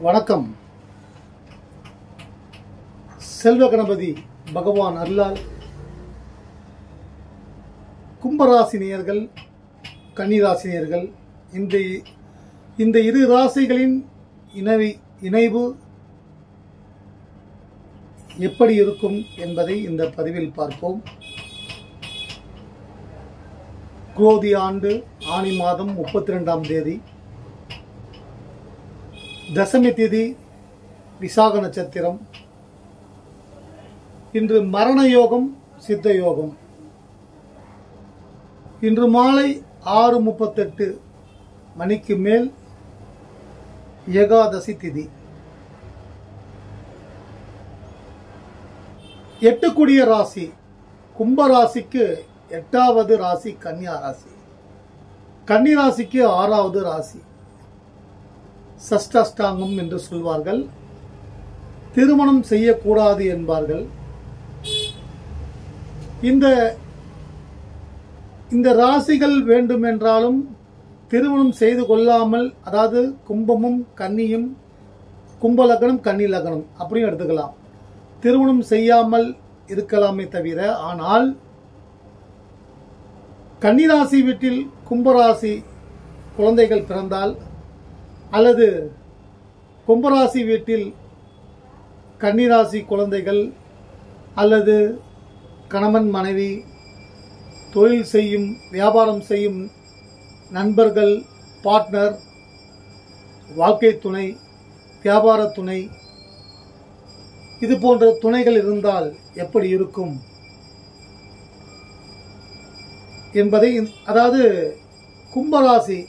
வணக்கம். செல்வ கணபதி பகவான் அருளால் கும்பராசினியர்கள், கன்னிராசினியர்கள் இந்த இரு ராசிகளின் இணைவு எப்படி இருக்கும் என்பதை இந்த பதிவில் பார்ப்போம். குரோதி ஆண்டு ஆனி மாதம் 32ஆம் தேதி, தசமி திதி, விசாக நட்சத்திரம். இன்று மரண யோகம், சித்த யோகம். இன்று மாலை 6:38 மணிக்கு மேல் ஏகாதசி திதி. 8 கூடிய ராசி கும்பராசிக்கு 8வது ராசி கன்னியா ராசி. கன்னி ராசிக்கு 6வது ராசி. சஷ்டாஷ்டாங்கம் என்று சொல்வார்கள். திருமணம் செய்யக்கூடாது என்பார்கள். இந்த ராசிகள் வேண்டுமென்றாலும் திருமணம் செய்து கொள்ளாமல், அதாவது கும்பமும் கன்னியும், கும்ப லக்னம் கன்னி லக்னம் அப்படியும் எடுத்துக்கலாம், திருமணம் செய்யாமல் இருக்கலாமே தவிர, ஆனால் கன்னிராசி வீட்டில் கும்பராசி குழந்தைகள் பிறந்தால், அல்லது கும்பராசி வீட்டில் கன்னிராசி குழந்தைகள், அல்லது கணவன் மனைவி, தொழில் செய்யும் வியாபாரம் செய்யும் நண்பர்கள், பார்ட்னர், வாழ்க்கை துணை, வியாபார துணை, இது போன்ற துணைகள் இருந்தால் எப்படி இருக்கும் என்பதை, அதாவது கும்பராசி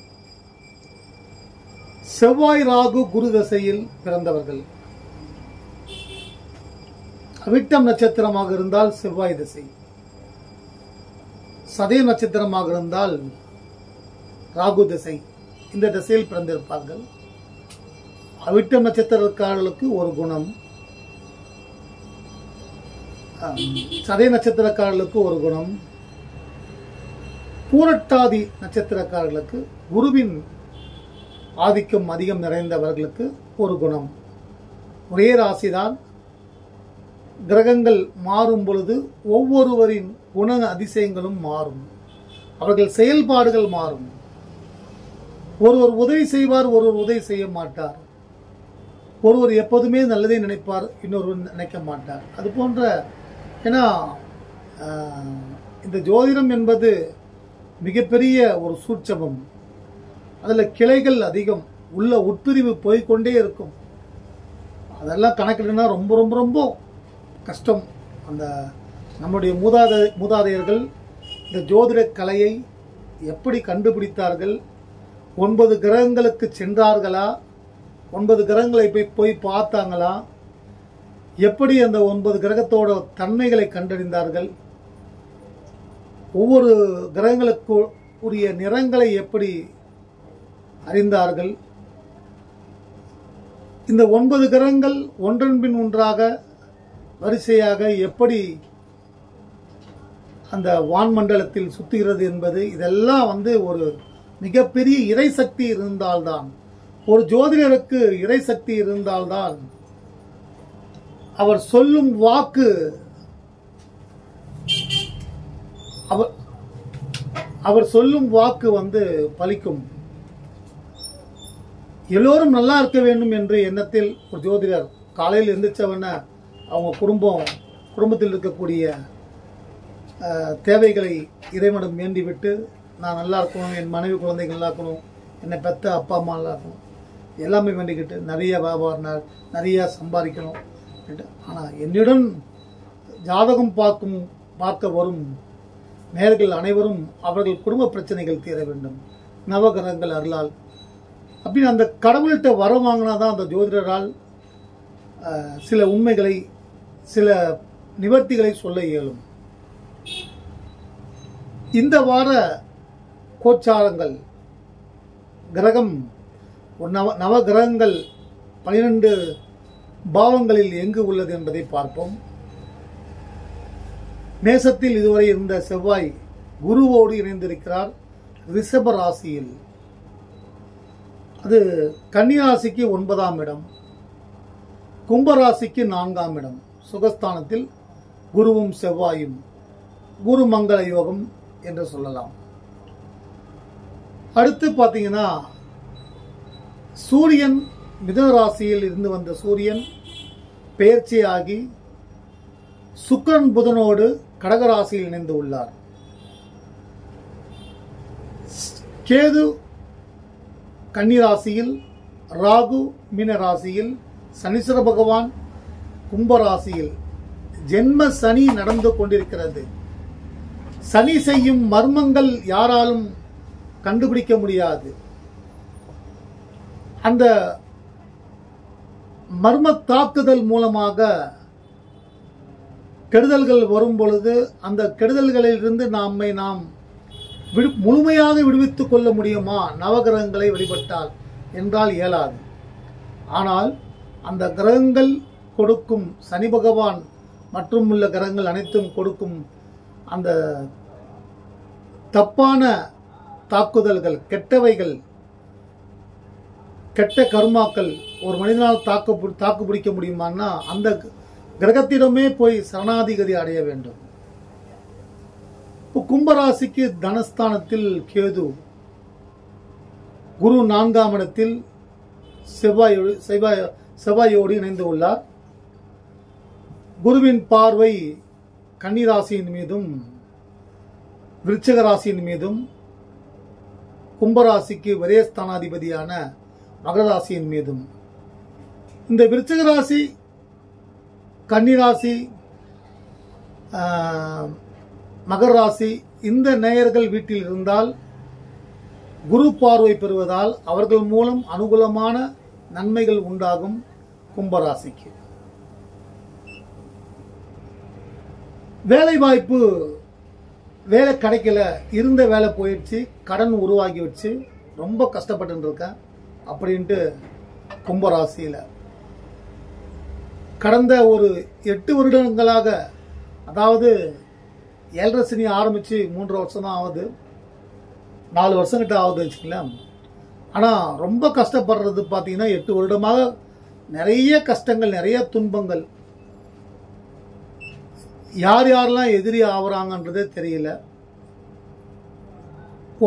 செவ்வாய் ராகு குரு தசையில் பிறந்தவர்கள், அவிட்டம் நட்சத்திரமாக இருந்தால் செவ்வாய் திசை, சதய நட்சத்திரமாக இருந்தால் ராகு திசை, இந்த திசையில் பிறந்திருப்பார்கள். அவிட்டம் நட்சத்திரக்காரர்களுக்கு ஒரு குணம், சதய நட்சத்திரக்காரர்களுக்கு ஒரு குணம், பூரட்டாதி நட்சத்திரக்காரர்களுக்கு குருவின் ஆதிக்கம் அதிகம் நிறைந்தவர்களுக்கு ஒரு குணம். ஒரே ராசிதான். கிரகங்கள் மாறும் பொழுது ஒவ்வொருவரின் குண அதிசயங்களும் மாறும், அவர்கள் செயல்பாடுகள் மாறும். ஒருவர் உதவி செய்வார், ஒருவர் உதவி செய்ய மாட்டார். ஒருவர் எப்போதுமே நல்லதை நினைப்பார், இன்னொருவர் நினைக்க மாட்டார். அது போன்ற, ஏன்னா இந்த ஜோதிடம் என்பது மிகப்பெரிய ஒரு சூட்சமம். அதில் கிளைகள் அதிகம், உள்ள உட்பிரிவு போய்கொண்டே இருக்கும். அதெல்லாம் கணக்கிடனா ரொம்ப ரொம்ப ரொம்ப கஷ்டம். அந்த நம்முடைய மூதாதையர்கள் இந்த ஜோதிட கலையை எப்படி கண்டுபிடித்தார்கள்? 9 கிரகங்களுக்கு சென்றார்களா? 9 கிரகங்களை போய் பார்த்தாங்களா? எப்படி அந்த 9 கிரகத்தோட தன்மைகளை கண்டறிந்தார்கள்? ஒவ்வொரு கிரகங்களுக்கு உரிய நிறங்களை எப்படி அறிந்தார்கள்? இந்த 9 கிரகங்கள் ஒன்றன் பின் ஒன்றாக வரிசையாக எப்படி அந்த வான்மண்டலத்தில் சுத்துகிறது என்பது, இதெல்லாம் ஒரு மிகப்பெரிய இறைசக்தி இருந்தால்தான், ஒரு ஜோதிடருக்கு இறைசக்தி இருந்தால்தான் அவர் சொல்லும் வாக்கு, அவர் சொல்லும் வாக்கு பலிக்கும். எல்லோரும் நல்லா இருக்க வேண்டும் என்ற எண்ணத்தில் ஒரு ஜோதிடர் காலையில் எந்திரிச்சவன அவங்க குடும்பத்தில் இருக்கக்கூடிய தேவைகளை இறைவனிடம் வேண்டிவிட்டு, நான் நல்லா இருக்கணும், என் மனைவி குழந்தைகள் நல்லா இருக்கணும், என்னை பெற்ற அப்பா அம்மா நல்லா இருக்கணும், எல்லாமே வேண்டிக்கிட்டு நிறைய வியாபாரம், நிறைய சம்பாதிக்கணும். ஆனால் என்னுடன் ஜாதகம் பார்க்க வரும் நேயர்கள் அனைவரும் அவர்கள் குடும்ப பிரச்சனைகள் தீர வேண்டும், நவகிரகங்கள் அருளால் அப்படின்னு அந்த கடவுள்கிட்ட வர வாங்கினாதான் அந்த ஜோதிடரால் சில உண்மைகளை, சில நிவர்த்திகளை சொல்ல இயலும். இந்த வார கோச்சாரங்கள், கிரகம், நவ கிரகங்கள் 12 பாவங்களில் எங்கு உள்ளது என்பதை பார்ப்போம். மேசத்தில் இதுவரை இருந்த செவ்வாய் குருவோடு இணைந்திருக்கிறார் ரிஷப ராசியில். அது கன்னிராசிக்கு 9ஆம் இடம், கும்பராசிக்கு 4ஆம் இடம். சுகஸ்தானத்தில் குருவும் செவ்வாயும், குரு மங்கள யோகம் என்று சொல்லலாம். அடுத்து பார்த்தீங்கன்னா சூரியன் மிதுன ராசியில் இருந்து வந்த சூரியன் பெயர்ச்சியாகி சுக்கிரன் புதனோடு கடகராசியில் இணைந்து உள்ளார். கேது கன்னிராசியில், ராகு மீன ராசியில், சனீஸ்வர பகவான் கும்பராசியில் ஜென்ம சனி நடந்து கொண்டிருக்கிறது. சனி செய்யும் மர்மங்கள் யாராலும் கண்டுபிடிக்க முடியாது. அந்த மர்ம தாக்குதல் மூலமாக கெடுதல்கள் வரும் பொழுது அந்த கெடுதல்களில் இருந்து நாம் முழுமையாக விடுவித்துக் கொள்ள முடியுமா நவகிரகங்களை வழிபட்டால் என்றால் இயலாது. ஆனால் அந்த கிரகங்கள் கொடுக்கும், சனி பகவான் மற்றும் உள்ள கிரகங்கள் அனைத்தும் கொடுக்கும் அந்த தப்பான தாக்குதல்கள், கெட்டவைகள், கெட்ட கர்மாக்கள் ஒரு மனிதனால் தாக்கு பிடிக்க முடியுமான்னா அந்த கிரகத்திடமே போய் சரணாதிகதி அடைய வேண்டும். கும்பராசிக்கு தனஸ்தானத்தில் கேது, குரு 4ஆம் இடத்தில் செவ்வாயோடு இணைந்து உள்ளார். குருவின் பார்வை கன்னிராசியின் மீதும் விருச்சிக ராசியின் மீதும், கும்பராசிக்கு விரயஸ்தானாதிபதியான மகர ராசியின் மீதும். இந்த விருச்சிக ராசி, கன்னிராசி, மகர ராசி இந்த நேயர்கள் வீட்டில் இருந்தால் குரு பார்வை பெறுவதால் அவர்கள் மூலம் அனுகூலமான நன்மைகள் உண்டாகும். கும்பராசிக்கு வேலை வாய்ப்பு, வேலை கிடைக்கல, இருந்த வேலை போயிடுச்சு, கடன் உருவாகி வச்சு ரொம்ப கஷ்டப்பட்டு இருக்கேன் அப்படின்ட்டு கும்பராசியில் கடந்த ஒரு 8 வருடங்களாக, அதாவது 7.5 சனி ஆரம்பித்து 3 வருஷம் தான் ஆகுது, 4 வருஷம் கிட்ட ஆகுது வச்சுக்கலாம். ஆனால் ரொம்ப கஷ்டப்படுறது பார்த்தீங்கன்னா 8 வருடமாக நிறைய கஷ்டங்கள், நிறைய துன்பங்கள். யார் யாரெல்லாம் எதிரி ஆகுறாங்கன்றதே தெரியல.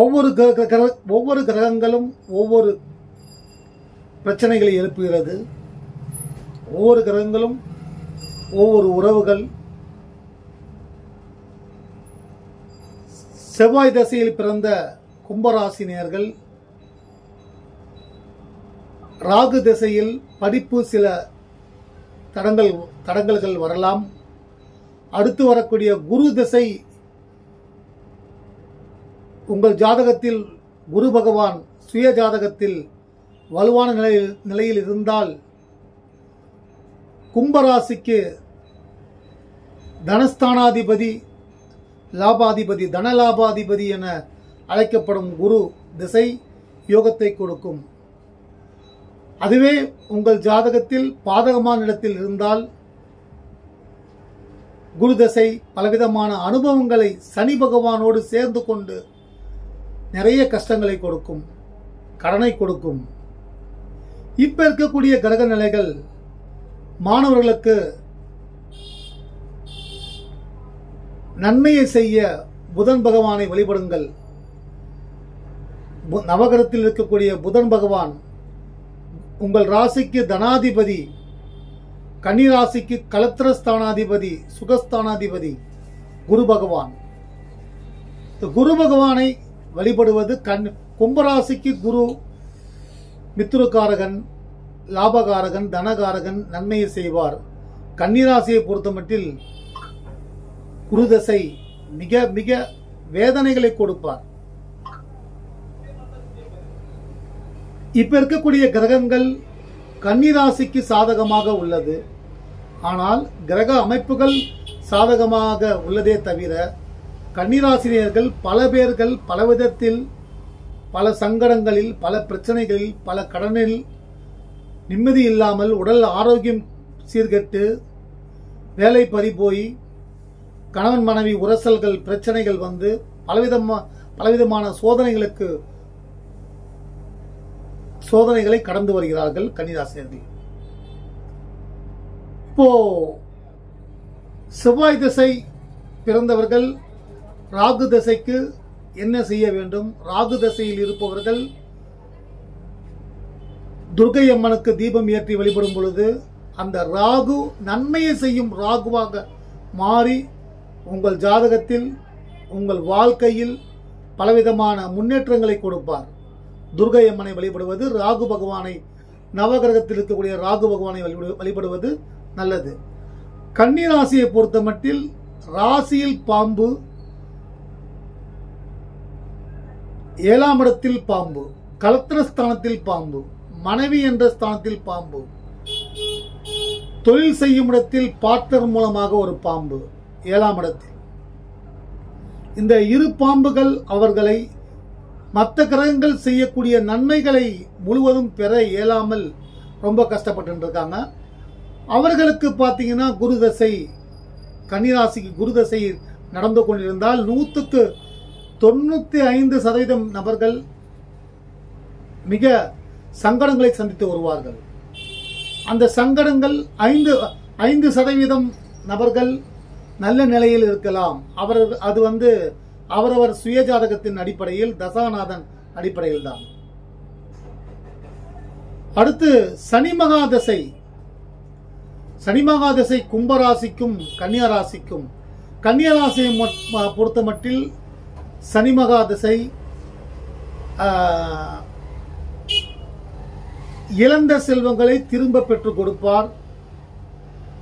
ஒவ்வொரு கிரகங்களும் ஒவ்வொரு பிரச்சனைகளை எழுப்புகிறது. ஒவ்வொரு கிரகங்களும் ஒவ்வொரு உறவுகள். செவ்வாய் திசையில் பிறந்த கும்பராசினியர்கள் ராகு திசையில் படிப்பு சில தடங்கல்கள் வரலாம். அடுத்து வரக்கூடிய குரு திசை, உங்கள் ஜாதகத்தில் குரு பகவான் சுய ஜாதகத்தில் வலுவான நிலையில் இருந்தால் கும்பராசிக்கு தனஸ்தானாதிபதி, லாபாதிபதி, தனலாபாதிபதி என அழைக்கப்படும் குரு திசை யோகத்தை கொடுக்கும். அதுவே உங்கள் ஜாதகத்தில் பாதகமான இடத்தில் இருந்தால் குரு திசை பலவிதமான அனுபவங்களை சனி பகவானோடு சேர்ந்து கொண்டு நிறைய கஷ்டங்களை கொடுக்கும், கடனை கொடுக்கும். இப்ப இருக்கக்கூடிய கிரக நிலைகள் மாணவர்களுக்கு நன்மையை செய்ய புதன் பகவானை வழிபடுங்கள். நவகிரகத்தில் இருக்கக்கூடிய புதன் பகவான் உங்கள் ராசிக்கு தனாதிபதி, கன்னி ராசிக்கு கலத்திரஸ்தானாதிபதி, சுகஸ்தானாதிபதி குரு பகவான். குரு பகவானை வழிபடுவது கும்பராசிக்கு குரு மித்ருகாரகன், லாபகாரகன், தனகாரகன், நன்மையை செய்வார். கன்னிராசியை பொறுத்தமட்டில் குரு தசை மிக மிக வேதனைகளை கொடுப்பார். இப்ப இருக்கக்கூடிய கிரகங்கள் கன்னிராசிக்கு சாதகமாக உள்ளது. ஆனால் கிரக அமைப்புகள் சாதகமாக உள்ளதே தவிர கன்னிராசினியர்கள் பல பேர்கள் பல விதத்தில், பல சங்கடங்களில், பல பிரச்சனைகளில், பல கடனில் நிம்மதி இல்லாமல், உடல் ஆரோக்கியம் சீர்கெட்டு, வேலை பறிபோய், கணவன் மனைவி உரசல்கள், பிரச்சனைகள் வந்து பலவிதமான சோதனைகளுக்கு சோதனைகளை கடந்து வருகிறார்கள் கன்னிராசினர்கள். இப்போ செவ்வாய் திசை பிறந்தவர்கள் ராகு திசைக்கு என்ன செய்ய வேண்டும்? ராகு திசையில் இருப்பவர்கள் துர்க்கை அம்மனுக்கு தீபம் ஏற்றி வழிபடும் பொழுது அந்த ராகு நன்மையை செய்யும் ராகுவாக மாறி உங்கள் ஜாதகத்தில் உங்கள் வாழ்க்கையில் பலவிதமான முன்னேற்றங்களை கொடுப்பார். துர்க்கை அம்மனை வழிபடுவது, ராகு பகவானை, நவகிரகத்தில் இருக்கக்கூடிய ராகு பகவானை வழிபடுவது நல்லது. கன்னிராசியை பொறுத்த மட்டில் ராசியில் பாம்பு, 7ஆம் இடத்தில் பாம்பு, கலத்திரஸ்தானத்தில் பாம்பு, மனைவி என்ற ஸ்தானத்தில் பாம்பு, தொழில் செய்யும் இடத்தில் பார்ட்னர் மூலமாக ஒரு பாம்பு 7ஆம் இடத்தில். இந்த இரு பாம்புகள் அவர்களை மற்ற கிரகங்கள் செய்யக்கூடிய நன்மைகளை முழுவதும் பெற இயலாமல் ரொம்ப கஷ்டப்பட்டு இருக்காங்க. அவர்களுக்கு பார்த்தீங்கன்னா குரு தசை, கன்னிராசிக்கு குரு தசை நடந்து கொண்டிருந்தால் 100க்கு 95% நபர்கள் மிக சங்கடங்களை சந்தித்து வருவார்கள். அந்த சங்கடங்கள் 5% நபர்கள் நல்ல நிலையில் இருக்கலாம். அது அவரவர் சுயஜாதகத்தின் அடிப்படையில், தசாநாதன் அடிப்படையில் தான். அடுத்து சனி மகாதசை. சனி மகாதசை கும்பராசிக்கும் கன்னியராசிக்கும், கன்னியராசியை பொறுத்த மட்டில் சனி மகாதசை இழந்த செல்வங்களை திரும்ப பெற்றுக் கொடுப்பார்.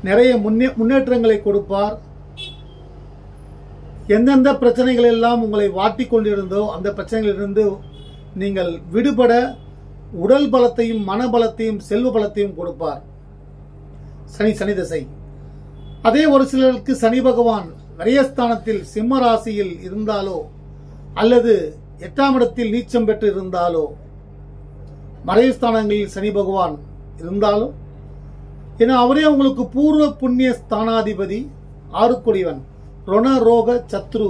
நிறைய முன்னேற்றங்களை கொடுப்பார். எந்தெந்த பிரச்சனைகள் எல்லாம் உங்களை வாட்டிக் கொண்டிருந்தோ அந்த பிரச்சனைகளிலிருந்து நீங்கள் விடுபட உடல் பலத்தையும் மனபலத்தையும் செல்வ பலத்தையும் கொடுப்பார் சனி தசை. அதே ஒரு சிலருக்கு சனி பகவான் விரயஸ்தானத்தில் சிம்ம ராசியில் இருந்தாலோ அல்லது 8ஆம் இடத்தில் நீச்சம் பெற்று இருந்தாலோ, மறைவுஸ்தானங்களில் சனி பகவான் இருந்தாலும், ஏன்னா அவரே உங்களுக்கு பூர்வ புண்ணிய ஸ்தானாதிபதி, 6 ருண ரோக சத்ரு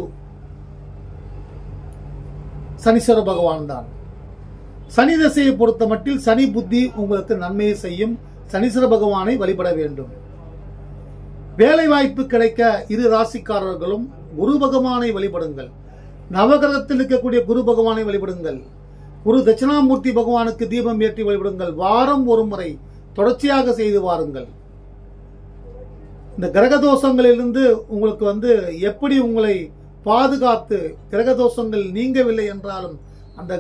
சனீஸ்வர பகவான் தான். சனி தசையை பொறுத்த மட்டில் சனி புத்தி உங்களுக்கு நன்மையை செய்யும். சனீஸ்வர பகவானை வழிபட வேண்டும். வேலை வாய்ப்பு கிடைக்க இரு ராசிக்காரர்களும் குரு பகவானை வழிபடுங்கள். நவகிரகத்தில் இருக்கக்கூடிய குரு பகவானை வழிபடுங்கள். குரு தட்சிணாமூர்த்தி பகவானுக்கு தீபம் ஏற்றி வழிபடுங்கள். வாரம் ஒரு முறை தொடர்ச்சியாக செய்து வாருங்கள். இந்த கிரகதோஷங்களிலிருந்து உங்களுக்கு எப்படி உங்களை பாதுகாத்து, கிரகதோஷங்கள் நீங்கவில்லை என்றாலும் அந்த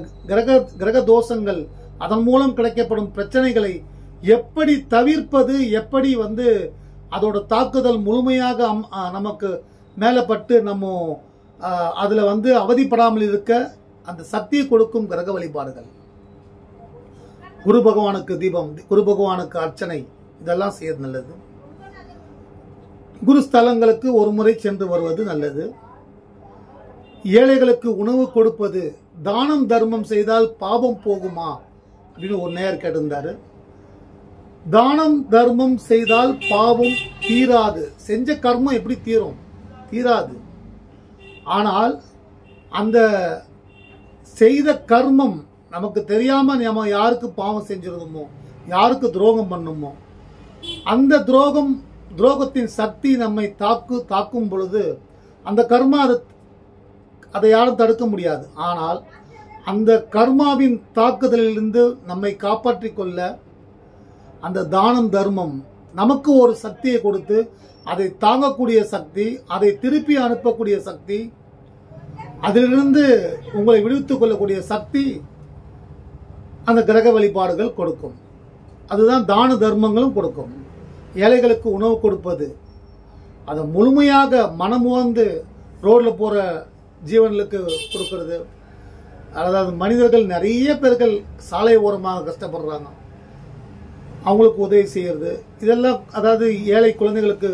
கிரகதோஷங்கள் அதன் மூலம் கிடைக்கப்படும் பிரச்சனைகளை எப்படி தவிர்ப்பது, எப்படி அதோட தாக்குதல் முழுமையாக நமக்கு மேலப்பட்டு நம்ம அதுல அவதிப்படாமல் இருக்க அந்த சக்தியை கொடுக்கும் கிரக வழிபாடுகள். குரு பகவானுக்கு தீபம், குரு பகவானுக்கு அர்ச்சனை, இதெல்லாம் செய்யறது நல்லது. குரு ஸ்தலங்களுக்கு ஒரு முறை சென்று வருவது நல்லது. ஏழைகளுக்கு உணவு கொடுப்பது, தானம் தர்மம் செய்தால் பாவம் போகுமா அப்படின்னு ஒரு நேயர் கேட்டிருந்தாரு. தானம் தர்மம் செய்தால் பாவம் தீராது. செஞ்ச கர்மம் எப்படி தீரும்? தீராது. ஆனால் அந்த செய்த கர்மம் நமக்கு தெரியாம நம்ம யாருக்கு பாவம் செஞ்சிருந்தோமோ, யாருக்கு துரோகம் பண்ணுமோ, அந்த துரோகத்தின் சக்தி நம்மை தாக்கும் பொழுது அந்த கர்மா அதை யாரும் தடுக்க முடியாது. ஆனால் அந்த கர்மாவின் தாக்குதலிலிருந்து நம்மை காப்பாற்றிக் கொள்ள அந்த தானம் தர்மம் நமக்கு ஒரு சக்தியை கொடுத்து அதை தாங்கக்கூடிய சக்தி, அதை திருப்பி அனுப்பக்கூடிய சக்தி, அதிலிருந்து உங்களை விடுவித்துக் கொள்ளக்கூடிய சக்தி அந்த கிரக வழிபாடுகள் கொடுக்கும். அதுதான் தான தர்மங்களும் கொடுக்கும். ஏழைகளுக்கு உணவு கொடுப்பது, அதை முழுமையாக மனமுவந்து ரோட்ல போற ஜீவன்களுக்கு கொடுக்கிறது. அதாவது மனிதர்கள், நிறைய பேர்கள் சாலை ஓரமாக கஷ்டப்படுறாங்க, அவங்களுக்கு உதவி செய்யறது, இதெல்லாம் அதாவது ஏழை குழந்தைகளுக்கு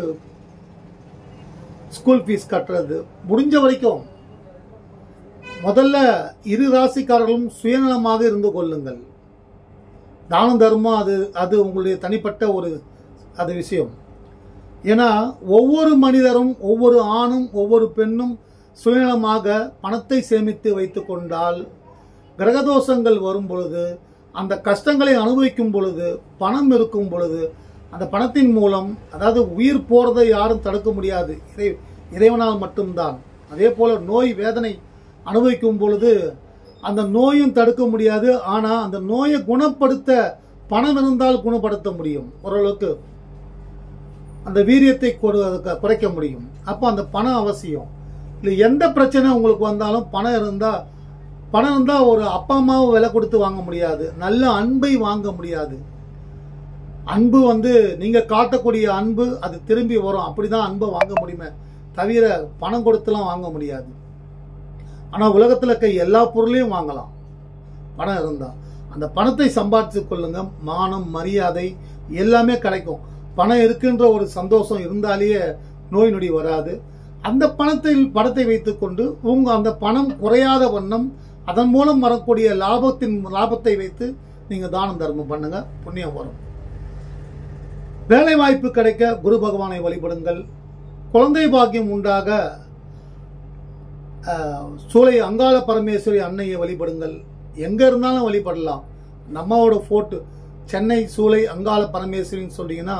ஸ்கூல் ஃபீஸ் கட்டுறது. முடிஞ்ச வரைக்கும் முதல்ல இரு ராசிக்காரர்களும் சுயநலமாக இருந்து கொள்ளுங்கள். தானம் தர்மம் அது உங்களுடைய தனிப்பட்ட ஒரு விஷயம். ஏன்னா ஒவ்வொரு மனிதரும், ஒவ்வொரு ஆணும் ஒவ்வொரு பெண்ணும் சுயநலமாக பணத்தை சேமித்து வைத்துக் கொண்டால் கிரகதோஷங்கள் வரும் பொழுது அந்த கஷ்டங்களை அனுபவிக்கும் பொழுது, பணம் இருக்கும் பொழுது, அந்த பணத்தின் மூலம், அதாவது உயிர் போறதை யாரும் தடுக்க முடியாது, இறைவனால் மட்டும்தான். அதே போல நோய் வேதனை அனுபவிக்கும் பொழுது அந்த நோயும் தடுக்க முடியாது. ஆனா அந்த நோயை குணப்படுத்த பணம் இருந்தால் குணப்படுத்த முடியும். ஓரளவுக்கு அந்த வீரியத்தை குறைக்க முடியும். அப்போ அந்த பணம் அவசியம். இல்லை எந்த பிரச்சனை உங்களுக்கு வந்தாலும் பணம் இருந்தா ஒரு அப்பா அம்மாவை விலை கொடுத்து வாங்க முடியாது, நல்ல அன்பை வாங்க முடியாது. அன்பு நீங்க காட்டக்கூடிய அன்பு அது திரும்பி வரும். அப்படிதான் அன்பை வாங்க முடியுமே தவிர பணம் கொடுத்துலாம் வாங்க முடியாது. ஆனா உலகத்துல எல்லா பொருளையும் வாங்கலாம் பணம் இருந்தா. அந்த பணத்தை சம்பாதிச்சு கொள்ளுங்க. மானம் மரியாதை எல்லாமே கிடைக்கும். பணம் இருக்குன்ற ஒரு சந்தோஷம் இருந்தாலேயே நோய் நொடி வராது. அந்த பணத்தை வைத்துக்கொண்டு அந்த பணம் குறையாத வண்ணம் அதன் மூலம் வரக்கூடிய லாபத்தை வைத்து நீங்க தானம் தர்மம் பண்ணுங்க, புண்ணியம் வரும். வேலை வாய்ப்பு கிடைக்க குரு பகவானை வழிபடுங்கள். குழந்தை பாக்கியம் உண்டாக சூளை அங்காள பரமேஸ்வரி அன்னையை வழிபடுங்கள். எங்க இருந்தாலும் வழிபடலாம். நம்மளோட போட்டோ சென்னை சூளை அங்காள பரமேஸ்வரின்னு சொல்றீங்கன்னா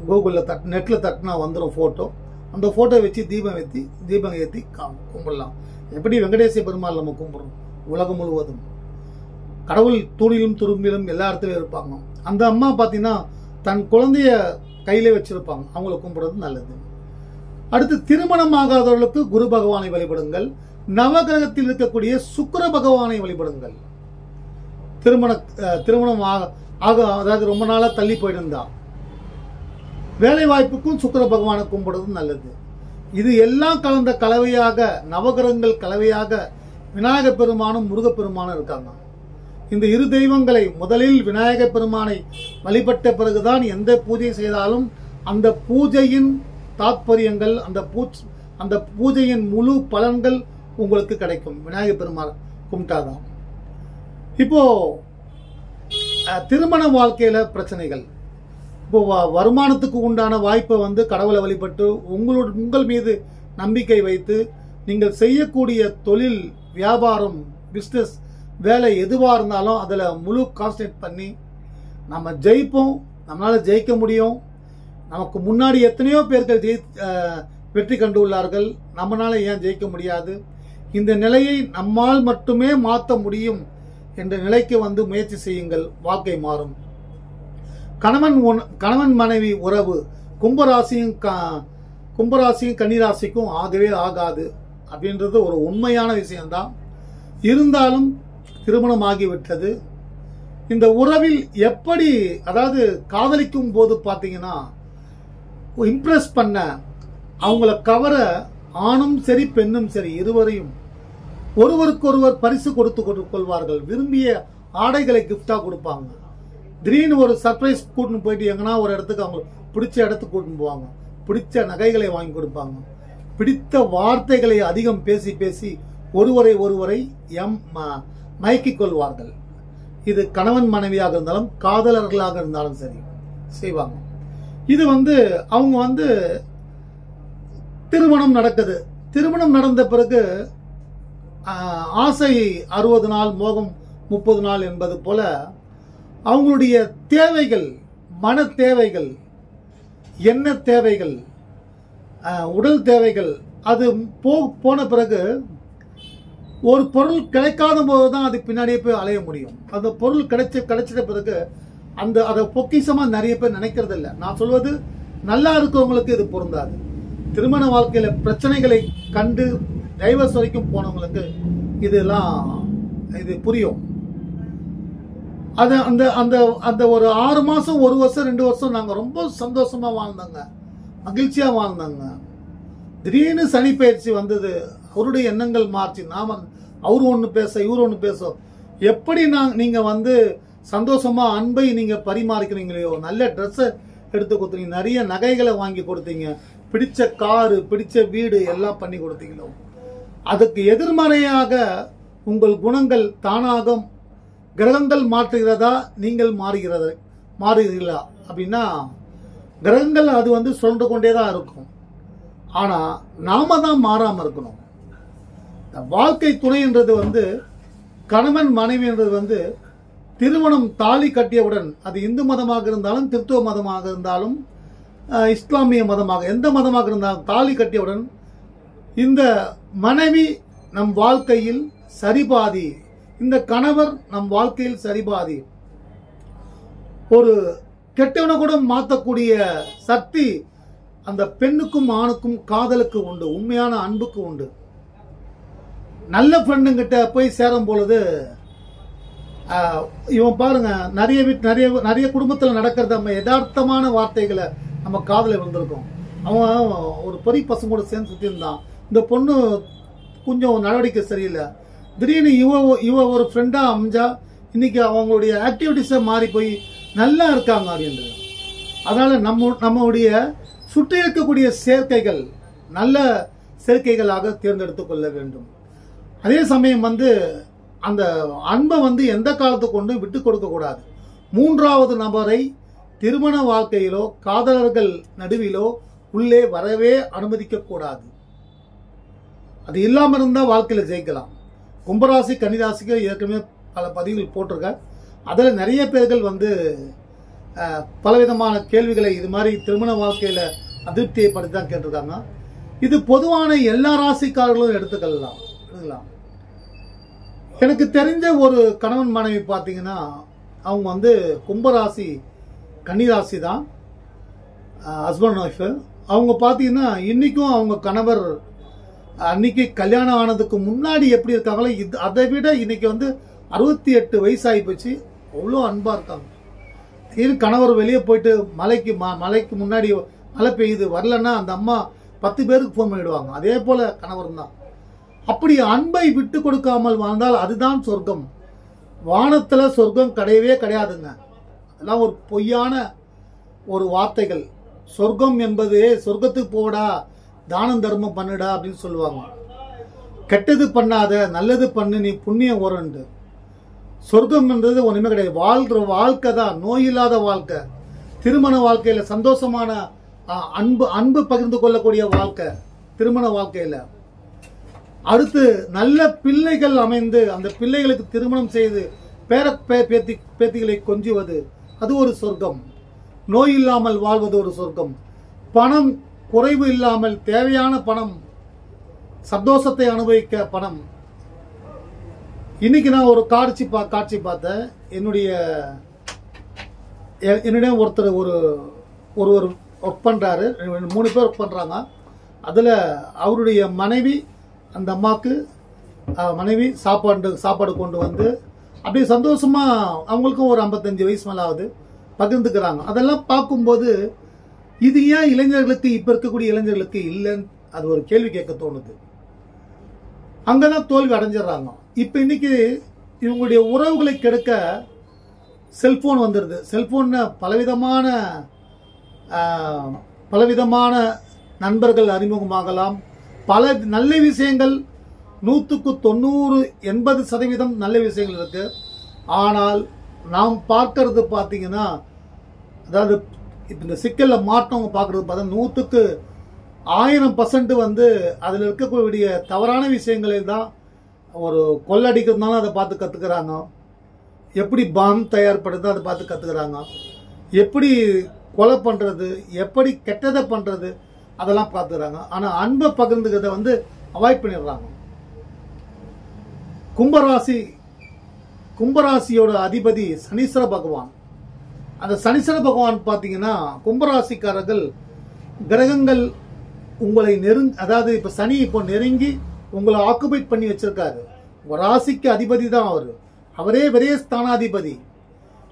கூகுளில் நெட்டில் தட்டினா வந்துடும் போட்டோ. அந்த போட்டோ வச்சு தீபம் ஏற்றி கும்பிடலாம். எப்படி வெங்கடேச பெருமாள் நம்ம கும்பிடுறோம் உலகம் முழுவதும். கடவுள் தூணிலும் துரும்பிலும் எல்லா இடத்துலையும் இருப்பாங்க. அந்த அம்மா பார்த்தீங்கன்னா தன் குழந்தைய கையில வச்சிருப்பாங்க. அவங்களை கும்பிடுறது நல்லது. அடுத்து திருமணம் ஆகாதவர்களுக்கு குரு பகவானை வழிபடுங்கள். நவகிரகத்தில் இருக்கக்கூடிய சுக்கிர பகவானை வழிபடுங்கள். திருமணம் அதாவது ரொம்ப நாளா தள்ளி போயிருந்தா வேலை வாய்ப்புக்கும் சுக்கிர பகவானை கும்பிடுறது நல்லது. இது எல்லாம் கலந்த கலவையாக, நவகிரகங்கள் கலவையாக விநாயக பெருமானும் முருகப்பெருமானும் இருக்காங்க. இந்த இரு தெய்வங்களை முதலில் விநாயக பெருமானை வழிபட்ட பிறகுதான் எந்த பூஜை செய்தாலும் அந்த பூஜையின் தாத்பரியங்கள், அந்த பூஜையின் முழு பலன்கள் உங்களுக்கு கிடைக்கும். விநாயக பெருமாள் கும்பிட்டாதான். இப்போ திருமண வாழ்க்கையில பிரச்சனைகள், இப்போ வருமானத்துக்கு உண்டான வாய்ப்பை கடவுளை வழிபட்டு உங்கள் மீது நம்பிக்கை வைத்து நீங்கள் செய்யக்கூடிய தொழில், வியாபாரம், பிசினஸ், வேலை எதுவா இருந்தாலும் அதுல முழு கான்சன்ட்ரேட் பண்ணி நம்ம ஜெயிப்போம். நம்மளால ஜெயிக்க முடியும். நமக்கு முன்னாடி எத்தனையோ பேர்கள் வெற்றி கண்டுள்ளார்கள். நம்மளால ஏன் ஜெயிக்க முடியாது? இந்த நிலையை நம்மால் மட்டுமே மாற்ற முடியும் என்ற நிலைக்கு முயற்சி செய்யுங்கள். வாழ்க்கை மாறும். கணவன் மனைவி உறவு கும்பராசியும் கன்னிராசிக்கும் ஆகவே ஆகாது அப்படின்றது ஒரு உண்மையான விஷயம்தான். இருந்தாலும் திருமணம் ஆகிவிட்டது. இந்த உறவில் எப்படி, அதாவது காதலிக்கும் போது பார்த்தீங்கன்னா இம்ப்ரெஸ் பண்ண, அவங்கள கவர ஆணும் சரி பெண்ணும் சரி இருவரையும் ஒருவருக்கொருவர் பரிசு கொடுத்து கொள்வார்கள். விரும்பிய ஆடைகளை கிஃப்டா கொடுப்பாங்க. திடீர்னு ஒரு சர்ப்ரைஸ் கூட்டின்னு போயிட்டு எங்கன்னா ஒரு இடத்துக்கு அவங்க பிடிச்ச இடத்துக்கு கூட்டின்னு போவாங்க. பிடிச்ச நகைகளை வாங்கி கொடுப்பாங்க. பிடித்த வார்த்தைகளை அதிகம் பேசி பேசி ஒருவரை மயக்கிக் கொள்வார்கள். இது கணவன் மனைவியாக இருந்தாலும் காதலர்களாக இருந்தாலும் சரி செய்வாங்க. இது அவங்க திருமணம் நடக்குது. திருமணம் நடந்த பிறகு ஆசை 60 நாள், மோகம் 30 நாள் என்பது போல அவங்களுடைய தேவைகள், மன தேவைகள், எண்ண தேவைகள், உடல் தேவைகள் அது போன பிறகு ஒரு பொருள் கிடைக்காத போதுதான் அது பின்னாடியே போய் அலைய முடியும். அந்த பொருள் கிடைச்சிட்ட பிறகு அதை பொக்கிஷமா நிறைய பேர் நினைக்கிறது இல்லை. நான் சொல்வது நல்லா இருக்கவங்களுக்கு இது பொருந்தாது. திருமண வாழ்க்கையில பிரச்சனைகளை கண்டு டைவர்ஸ் வரைக்கும் போனவங்களுக்கு இது புரியும். அது அந்த ஒரு 6 மாசம், 1 வருஷம், 2 வருஷம் நாங்க ரொம்ப சந்தோஷமா வாழ்ந்தாங்க, மகிழ்ச்சியா வாழ்ந்தாங்க. திடீர்னு சனி பயிற்சி வந்தது. அவருடைய எண்ணங்கள் மாற்றி அவரு ஒண்ணு பேச, இவரு ஒண்ணு பேச. எப்படி நீங்க சந்தோஷமா அன்பை நீங்க பரிமாறிக்கிறீங்களோ, நல்ல ட்ரெஸ் எடுத்து கொடுத்தீங்க, நிறைய நகைகளை வாங்கி கொடுத்தீங்க, பிடிச்ச காரு, பிடிச்ச வீடு எல்லாம் பண்ணி கொடுத்தீங்களோ, அதுக்கு எதிர்மறையாக உங்கள் குணங்கள் தானாக கிரகங்கள் மாற்றுகிறதா, நீங்கள் மாறுகிறீர்களா அப்படின்னா கிரகங்கள் அது சொல்லிட்டு கொண்டேதான் இருக்கும். ஆனா நாம தான் மாறாம இருக்கணும். வாழ்க்கை துணை என்றது கணவன் மனைவி என்றது திருமணம் தாலி கட்டியவுடன் அது இந்து மதமாக இருந்தாலும் கிறிஸ்துவ மதமாக இருந்தாலும் இஸ்லாமிய மதமாக எந்த மதமாக இருந்தாலும் தாலி கட்டியவுடன் இந்த மனைவி நம் வாழ்க்கையில் சரிபாதி, இந்த கணவர் நம் வாழ்க்கையில் சரிபாதி. ஒரு கெட்டவனை கூட மாற்றக்கூடிய சக்தி அந்த பெண்ணுக்கும் ஆணுக்கும் காதலுக்கு உண்டு, உண்மையான அன்புக்கு உண்டு. நல்ல ஃப்ரெண்டுங்கிட்ட போய் சேரும் பொழுது இவன் பாருங்க, நிறைய குடும்பத்தில் நடக்கிறது நம்ம யதார்த்தமான வார்த்தைகளை நம்ம காதல விழுந்திருக்கோம். அவன் ஒரு பெரிய பசங்களோட சேர்ந்து சுற்றி இருந்தான். இந்த பொண்ணு கொஞ்சம் நடவடிக்கை சரியில்லை. திடீர்னு இவ ஒரு ஃப்ரெண்டா அமைஞ்சா இன்னைக்கு அவங்களுடைய ஆக்டிவிட்டிஸை மாறி போய் நல்லா இருக்காங்க அப்படின்றது. அதனால நம்முடைய சுற்றி இருக்கக்கூடிய சேர்க்கைகள் நல்ல சேர்க்கைகளாக தேர்ந்தெடுத்துக் கொள்ள வேண்டும். அதே சமயம் அந்த அன்பை எந்த காலத்துக்கு கொண்டு விட்டு கொடுக்க கூடாது. மூன்றாவது நபரை திருமண வாழ்க்கையிலோ காதலர்கள் நடுவிலோ உள்ளே வரவே அனுமதிக்க கூடாது. அது இல்லாம இருந்தா வாழ்க்கையில ஜெயிக்கலாம். கும்பராசி கன்னிராசிக்கு ஏற்கனவே பல பதிவுகள் போட்டிருக்க. அதுல நிறைய பேர்கள் பலவிதமான கேள்விகளை இது மாதிரி திருமண வாழ்க்கையில அதிருப்தியை பற்றி தான் கேட்டிருக்காங்க. இது பொதுவான எல்லா ராசிக்காரர்களும் எடுத்துக்கலாம். எனக்கு தெரிஞ்ச ஒரு கணவன் மனைவி பார்த்தீங்கன்னா அவங்க கும்பராசி கன்னிராசி தான், ஹஸ்பண்ட் ஒய்ஃப். அவங்க பார்த்தீங்கன்னா இன்னைக்கும் அவங்க கணவர் அன்னைக்கு கல்யாணம் ஆனதுக்கு முன்னாடி எப்படி இருக்காங்களோ அதை விட இன்னைக்கு 68 வயசாகி போச்சு. அவ்வளோ அன்பா இருக்காங்க. கணவர் வெளியே போயிட்டு மலைக்கு முன்னாடி மழை பெய்யுது வரலன்னா அந்த அம்மா 10 பேருக்கு ஃபோன் பண்ணிடுவாங்க. அதே போல கணவர் தான். அப்படி அன்பை விட்டு கொடுக்காமல் வாழ்ந்தால் அதுதான் சொர்க்கம். வானத்துல சொர்க்கம் கிடையவே கிடையாதுங்க. அதெல்லாம் ஒரு பொய்யான ஒரு வார்த்தைகள். சொர்க்கம் என்பது சொர்க்கத்துக்கு போடா, தானம் தர்மம் பண்ணுடா அப்படின்னு சொல்லுவாங்க. கெட்டது பண்ணாத, நல்லது பண்ணு, நீ புண்ணியம் வருண்டு. சொர்க்கம் என்றது ஒண்ணுமே கிடையாது. வாழ்ற வாழ்க்கை தான் நோய் இல்லாத வாழ்க்கை. திருமண வாழ்க்கையில சந்தோஷமான அன்பு பகிர்ந்து கொள்ளக்கூடிய வாழ்க்கை திருமண வாழ்க்கையில. அடுத்து நல்ல பிள்ளைகள் அமைந்து அந்த பிள்ளைகளுக்கு திருமணம் செய்து பேத்திகளை கொஞ்சுவது அது ஒரு சொர்க்கம். நோய் இல்லாமல் வாழ்வது ஒரு சொர்க்கம். பணம் குறைவு இல்லாமல் தேவையான பணம், சந்தோஷத்தை அனுபவிக்க பணம். இன்னைக்கு நான் ஒரு காட்சி பார்த்தேன். என்னுடைய ஒருத்தர் ஒரு ஒர்க் பண்றாரு. 3 பேர் ஒர்க் பண்றாங்க. அதுல அவருடைய மனைவி, அந்த அம்மாக்கு மனைவி சாப்பாடு கொண்டு அப்படியே சந்தோஷமா அவங்களுக்கும் ஒரு 55 வயசு மேல ஆகுது பகிர்ந்துக்கிறாங்க. அதெல்லாம் பார்க்கும்போது இது ஏன் இளைஞர்களுக்கு, இப்ப இருக்கக்கூடிய இளைஞர்களுக்கு இல்லைன்னு அது ஒரு கேள்வி கேட்க தோணுது. அங்கதான் தோல்வி அடைஞ்சிடறாங்க. இப்ப இன்னைக்கு இவங்களுடைய உறவுகளை கெடுக்க செல்போன் வந்துடுது. செல்போன் பலவிதமான நண்பர்கள் அறிமுகமாகலாம். பல நல்ல விஷயங்கள் 100க்கு 90 80% நல்ல விஷயங்கள் இருக்கு. ஆனால் நாம் பார்க்கறது பார்த்தீங்கன்னா, அதாவது இந்த சிக்கல்ல மாற்றவங்க பார்க்கறது பார்த்தா 100க்கு 1000% அதில் இருக்கக்கூடிய தவறான விஷயங்களை தான். ஒரு கொள்ளடிக்கிறதுனால அதை பார்த்து கத்துக்கிறாங்க. எப்படி பாம் தயார்படுறது அதை பார்த்து கத்துக்கிறாங்க. எப்படி கொலை பண்றது, எப்படி கெட்டதை பண்றது அதெல்லாம் பார்த்துக்கிறாங்க. ஆனா அன்பை பகிர்ந்துக்கிறத அவாய்ட் பண்ணிடுறாங்க. கும்பராசியோட அதிபதி சனீஸ்வர பகவான். அந்த சனீஸ்வர பகவான் பார்த்தீங்கன்னா கும்பராசிக்காரர்கள் கிரகங்கள் உங்களை அதாவது இப்ப சனி இப்போ நெருங்கி உங்களை ஆக்குபைட் பண்ணி வச்சிருக்காரு. உங்க ராசிக்கு அதிபதி தான் அவரே விரய ஸ்தானாதிபதி.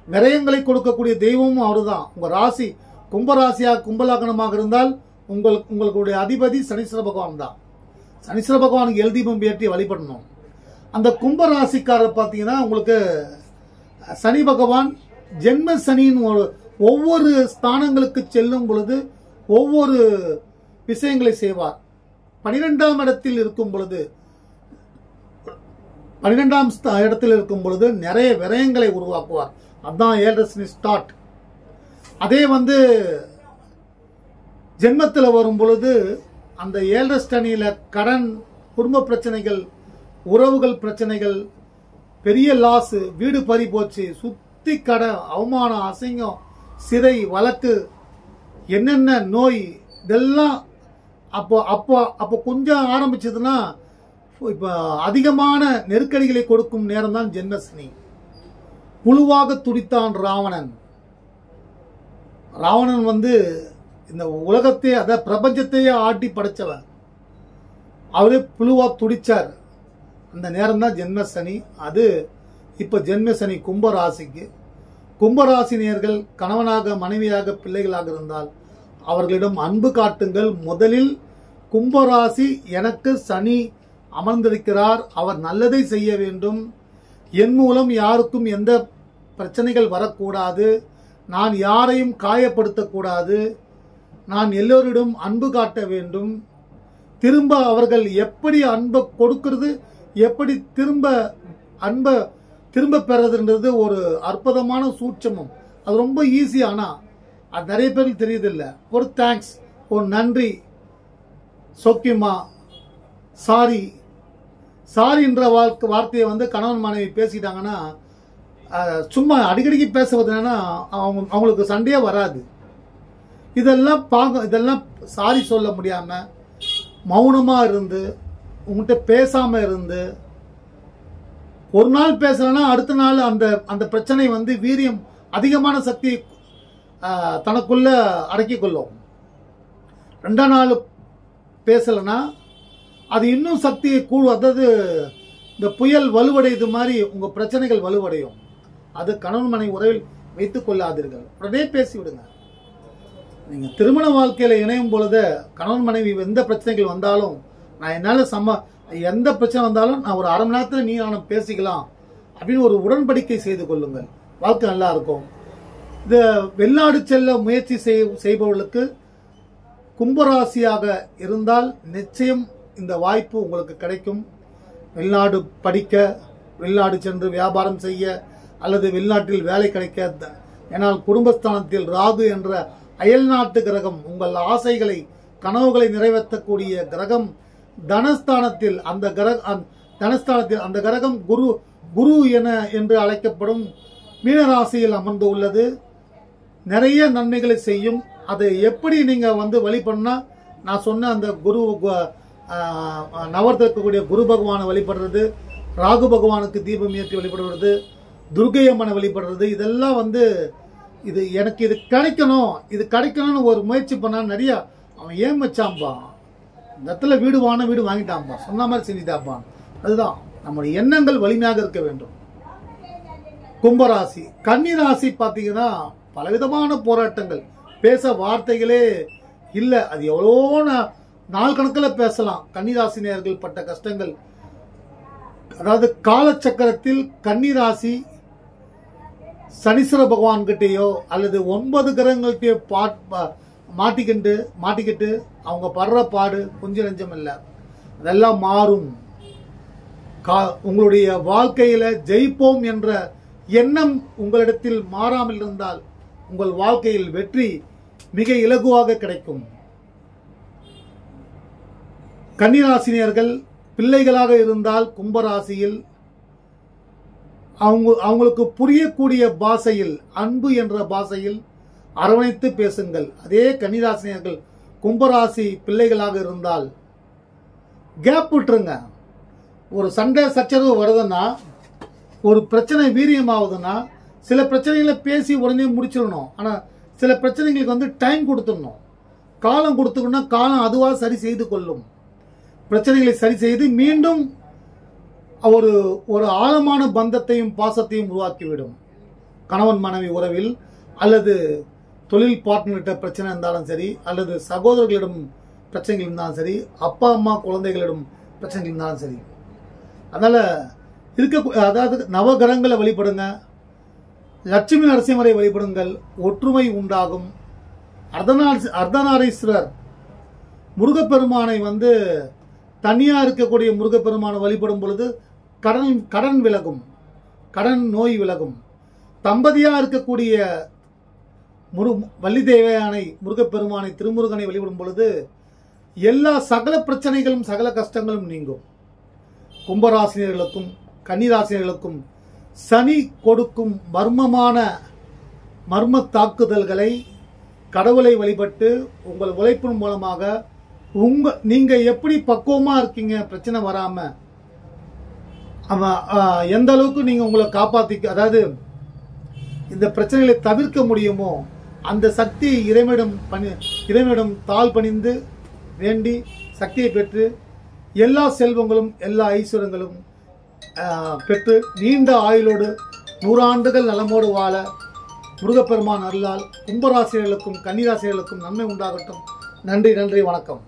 விரயங்களை கொடுக்கக்கூடிய தெய்வமும் அவரு தான். உங்க ராசி கும்பராசியாக கும்பலக்னமாக இருந்தால் உங்களுடைய அதிபதி சனீஸ்வர பகவான் தான். சனீஸ்வர பகவானுக்கு எல்தீபம் ஏற்றி வழிபடணும். அந்த கும்பராசிக்காரர் பார்த்தீங்கன்னா உங்களுக்கு சனி பகவான் ஜென்ம சனியின் ஒவ்வொரு ஸ்தானங்களுக்கு செல்லும் பொழுது ஒவ்வொரு விஷயங்களை செய்வார். 12ஆம் இடத்தில் இருக்கும் பொழுது 12ஆம் இடத்தில் இருக்கும் பொழுது நிறைய விரயங்களை உருவாக்குவார். அதுதான் 7 சனி ஸ்டார்ட். அதே ஜென்மத்தில் வரும் பொழுது அந்த 7 சனியில கடன், குடும்ப பிரச்சனைகள், உறவுகள் பிரச்சனைகள், பெரிய லாஸ், வீடு பறி போச்சு, சுத்தி கடை, அவமானம், அசிங்கம், சிறை, வழக்கு, என்னென்ன நோய், இதெல்லாம் அப்போ கொஞ்சம் ஆரம்பிச்சதுன்னா இப்போ அதிகமான நெருக்கடிகளை கொடுக்கும் நேரம் தான் ஜென்மசனி. புழுவாக துடித்தான் ராவணன். ராவணன் வந்து இந்த உலகத்தையே, அத பிரபஞ்சத்தையே ஆட்டி படைச்சவன். அவரே புழுவா துடிச்சார். அந்த நேரம் தான் ஜென்மசனி. அது இப்ப ஜென்மசனி கும்பராசிக்கு. கும்பராசினியர்கள் கணவனாக, மனைவியாக, பிள்ளைகளாக இருந்தால் அவர்களிடம் அன்பு காட்டுங்கள். முதலில் கும்பராசி, எனக்கு சனி அமர்ந்திருக்கிறார், அவர் நல்லதை செய்ய வேண்டும், என் மூலம் யாருக்கும் எந்த பிரச்சனைகள் வரக்கூடாது, நான் யாரையும் காயப்படுத்தக்கூடாது, நான் எல்லோரிடம் அன்பு காட்ட வேண்டும், திரும்ப அவர்கள் எப்படி அன்பை கொடுக்கிறது, எப்படி அன்பை திரும்ப பெறதுன்றது ஒரு அற்புதமான சூட்சமம். அது ரொம்ப ஈஸி. ஆனா அது நிறைய பேருக்கு தெரியுதில்ல. ஒரு தேங்க்ஸ், ஒரு நன்றி, சோக்கியமா, சாரின்ற வார்த்தையை வந்து கணவன் மனைவி பேசிட்டாங்கன்னா, சும்மா அடிக்கடிக்கு பேசுவதுன்னா அவங்களுக்கு சண்டையே வராது. இதெல்லாம் சாரி சொல்ல முடியாம மௌனமா இருந்து, உங்கள்கிட்ட பேசாம இருந்து, ஒரு நாள் பேசலன்னா அடுத்த நாள் அந்த பிரச்சனை வந்து வீரியம், அதிகமான சக்தி தனக்குள்ள அடக்கிக் கொள்ளும். ரெண்டாம் நாள் பேசலன்னா அது இன்னும் சக்தியை அதாவது இந்த புயல் வலுவடைது மாதிரி உங்க பிரச்சனைகள் வலுவடையும். அது கணவன் மனைவி உறவில் வைத்துக் கொள்ளாதீர்கள். உடனே பேசிவிடுங்க. நீங்க திருமண வாழ்க்கையில இணையும் பொழுது கணவன் மனைவி எந்த பிரச்சனைகள் வந்தாலும், நான் என்னால எந்த பிரச்சனை வந்தாலும் நான் ஒரு அரை மணி நேரத்துல நீ நானும் பேசிக்கலாம் அப்படின்னு ஒரு உடன்படிக்கை செய்து கொள்ளுங்கள். வாழ்க்கை நல்லா இருக்கும். இந்த வெளிநாடு செல்ல முயற்சி செய்பவர்களுக்கு கும்பராசியாக இருந்தால் நிச்சயம் இந்த வாய்ப்பு உங்களுக்கு கிடைக்கும். வெளிநாடு படிக்க, வெளிநாடு சென்று வியாபாரம் செய்ய, அல்லது வெளிநாட்டில் வேலை கிடைக்க. ஏனால் குடும்பஸ்தானத்தில் ராகு என்ற அயல் நாட்டு கிரகம், உங்கள் ஆசைகளை, கனவுகளை நிறைவேற்றக்கூடிய கிரகம் தனஸ்தானத்தில், அந்த கிரகம் குரு என்று அழைக்கப்படும் மீனராசியில் அமர்ந்து உள்ளது. நிறைய நன்மைகளை செய்யும். அதை எப்படி நீங்க வந்து வழிபடனா, நான் சொன்ன அந்த குரு நவர்த்திருக்கக்கூடிய குரு பகவானை வழிபடுறது, ராகு பகவானுக்கு தீபம் ஏற்றி வழிபடுறது, துர்கை அம்மனை வழிபடுறது, இதெல்லாம் வந்து எனக்கு இது கிடைக்கணும்னு ஒரு முயற்சி பண்ணா நிறைய அவன் ஏன் வச்சான்பா, இந்த இடத்துல வீடு வாங்கிட்டான்பா, சொன்ன மாதிரி செஞ்சுட்டாப்பா. அதுதான் நம்முடைய எண்ணங்கள் வலிமையாக இருக்க வேண்டும். கும்பராசி. கன்னிராசி பாத்தீங்கன்னா பலவிதமான போராட்டங்கள், பேச வார்த்தைகளே இல்ல. அது எவ்வளோ நாள் கணக்கில் பேசலாம். கன்னிராசினியர்கள் பட்ட கஷ்டங்கள், அதாவது காலச்சக்கரத்தில் கன்னிராசி சனீஸ்வர பகவான் கிட்டேயோ அல்லது 9 கிரகங்கள்கிட்டயோ மாட்டிக்கிட்டு அவங்க படுற பாடு கொஞ்சம் நெஞ்சம் இல்லை. அதெல்லாம் மாறும். உங்களுடைய வாழ்க்கையில ஜெயிப்போம் என்ற எண்ணம் உங்களிடத்தில் மாறாமல் இருந்தால் உங்கள் வாழ்க்கையில் வெற்றி மிக இலகுவாக கிடைக்கும். கன்னிராசினியர்கள் பிள்ளைகளாக இருந்தால் கும்பராசியில் அவங்களுக்கு புரியக்கூடிய பாஷையில், அன்பு என்ற பாஷையில் அரவணைத்து பேசுங்கள். அதே கன்னிராசினியர்கள் கும்பராசி பிள்ளைகளாக இருந்தால் கேப் விட்டுருங்க. ஒரு சண்டை சச்சரவு வருதுன்னா, ஒரு பிரச்சனை வீரியமாகுதுன்னா, சில பிரச்சனைகளை பேசி உடனே முடிச்சிடணும். ஆனா சில பிரச்சனைகளுக்கு வந்து டைம் கொடுத்துடணும், காலம் கொடுத்துக்கணும்னா காலம் அதுவா சரி செய்து கொள்ளும். பிரச்சனைகளை சரி செய்து மீண்டும் ஒரு ஆழமான பந்தத்தையும் பாசத்தையும் உருவாக்கிவிடும். கணவன் மனைவி உறவில் அல்லது தொழில் பார்ட்னர்கிட்ட பிரச்சனை இருந்தாலும் சரி, அல்லது சகோதரர்களிடம் பிரச்சனைகள் இருந்தாலும் சரி, அப்பா அம்மா குழந்தைகளிடம் பிரச்சனைகள் இருந்தாலும் சரி. அதனால அதாவது நவகிரகங்களை வழிபடுங்க, லட்சுமி நரசிம்மரை வழிபடுங்கள், ஒற்றுமை உண்டாகும். அர்த்தநாரீஸ்வரர் முருகப்பெருமானை வந்து தனியா இருக்கக்கூடிய முருகப்பெருமானை வழிபடும் பொழுது கடன் விலகும், கடன் நோய் விலகும். தம்பதியா இருக்கக்கூடிய வள்ளி தேவயானை முருகப்பெருமானை திருமுருகனை வழிபடும் பொழுது எல்லா சகல பிரச்சனைகளும் சகல கஷ்டங்களும் நீங்கும். கும்பராசினியர்களுக்கும் கன்னிராசினியர்களுக்கும் சனி கொடுக்கும் மர்ம தாக்குதல்களை கடவுளை வழிபட்டு உங்கள் உழைப்பின் மூலமாக நீங்க எப்படி பக்குவமா இருக்கீங்க, பிரச்சனை வராம எந்த அளவுக்கு நீங்க உங்களை காப்பாத்திக்க, அதாவது இந்த பிரச்சனைகளை தவிர்க்க முடியுமோ அந்த சக்தி இறைவனிடம் தாழ் பணிந்து வேண்டி சக்தியை பெற்று எல்லா செல்வங்களும் எல்லா ஐஸ்வர்யங்களும் பெற்று நீண்ட ஆயுளோடு 100 ஆண்டுகள் நலமோடு வாழ முருகப்பெருமான் அருளால் கும்பராசிரியர்களுக்கும் கன்னிராசிரியர்களுக்கும் நன்மை உண்டாகட்டும். நன்றி, வணக்கம்.